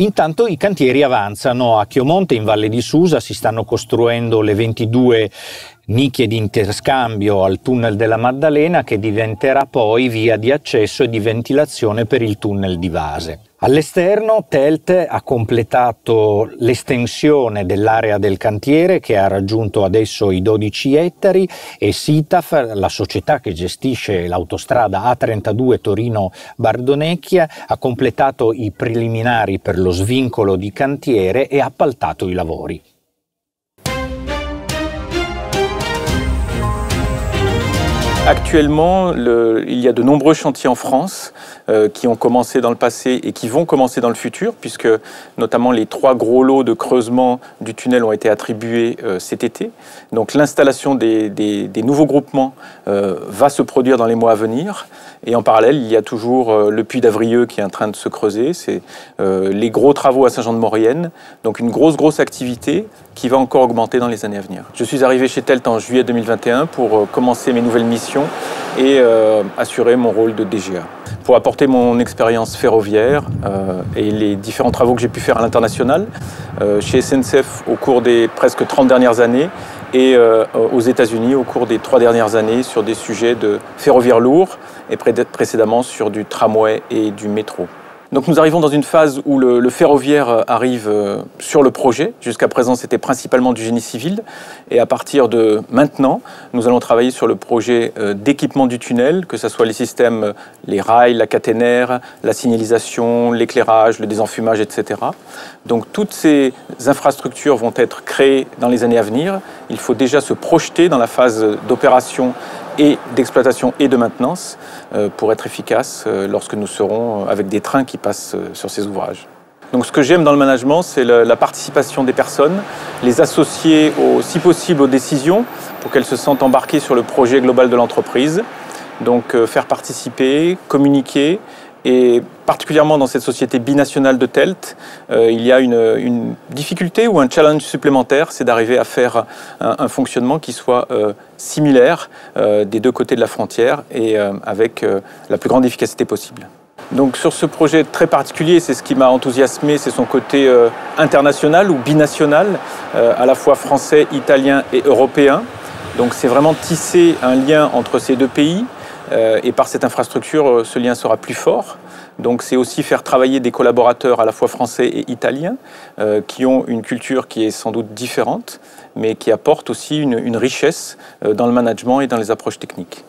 Intanto i cantieri avanzano. A Chiomonte, in Valle di Susa, si stanno costruendo le 22 nicchie di interscambio al tunnel della Maddalena, che diventerà poi via di accesso e di ventilazione per il tunnel di Vase. All'esterno TELT ha completato l'estensione dell'area del cantiere, che ha raggiunto adesso i 12 ettari, e SITAF, la società che gestisce l'autostrada A32 Torino-Bardonecchia, ha completato i preliminari per lo svincolo di cantiere e ha appaltato i lavori. Actuellement, il y a de nombreux chantiers en France qui ont commencé dans le passé et qui vont commencer dans le futur, puisque notamment les 3 gros lots de creusement du tunnel ont été attribués cet été. Donc l'installation des nouveaux groupements va se produire dans les mois à venir. Et en parallèle, il y a toujours le puits d'Avrieux qui est en train de se creuser. C'est les gros travaux à Saint-Jean-de-Maurienne. Donc une grosse activité qui va encore augmenter dans les années à venir. Je suis arrivé chez TELT en juillet 2021 pour commencer mes nouvelles missions et assurer mon rôle de DGA. Pour apporter mon expérience ferroviaire et les différents travaux que j'ai pu faire à l'international, chez SNCF au cours des presque 30 dernières années et aux États-Unis au cours des 3 dernières années sur des sujets de ferroviaire lourd et précédemment sur du tramway et du métro. Donc nous arrivons dans une phase où le ferroviaire arrive sur le projet. Jusqu'à présent, c'était principalement du génie civil. Et à partir de maintenant, nous allons travailler sur le projet d'équipement du tunnel, que ce soit les systèmes, les rails, la caténaire, la signalisation, l'éclairage, le désenfumage, etc. Donc toutes ces infrastructures vont être créées dans les années à venir. Il faut déjà se projeter dans la phase d'opération et d'exploitation et de maintenance pour être efficace lorsque nous serons avec des trains qui passent sur ces ouvrages. Donc ce que j'aime dans le management, c'est la participation des personnes, les associer si possible aux décisions pour qu'elles se sentent embarquées sur le projet global de l'entreprise. Donc faire participer, communiquer. Et particulièrement dans cette société binationale de TELT, il y a une difficulté ou un challenge supplémentaire, c'est d'arriver à faire un fonctionnement qui soit similaire des 2 côtés de la frontière et avec la plus grande efficacité possible. Donc sur ce projet très particulier, c'est ce qui m'a enthousiasmé, c'est son côté international ou binational, à la fois français, italien et européen. Donc c'est vraiment tisser un lien entre ces 2 pays. Et par cette infrastructure, ce lien sera plus fort. Donc c'est aussi faire travailler des collaborateurs à la fois français et italiens qui ont une culture qui est sans doute différente, mais qui apporte aussi une richesse dans le management et dans les approches techniques.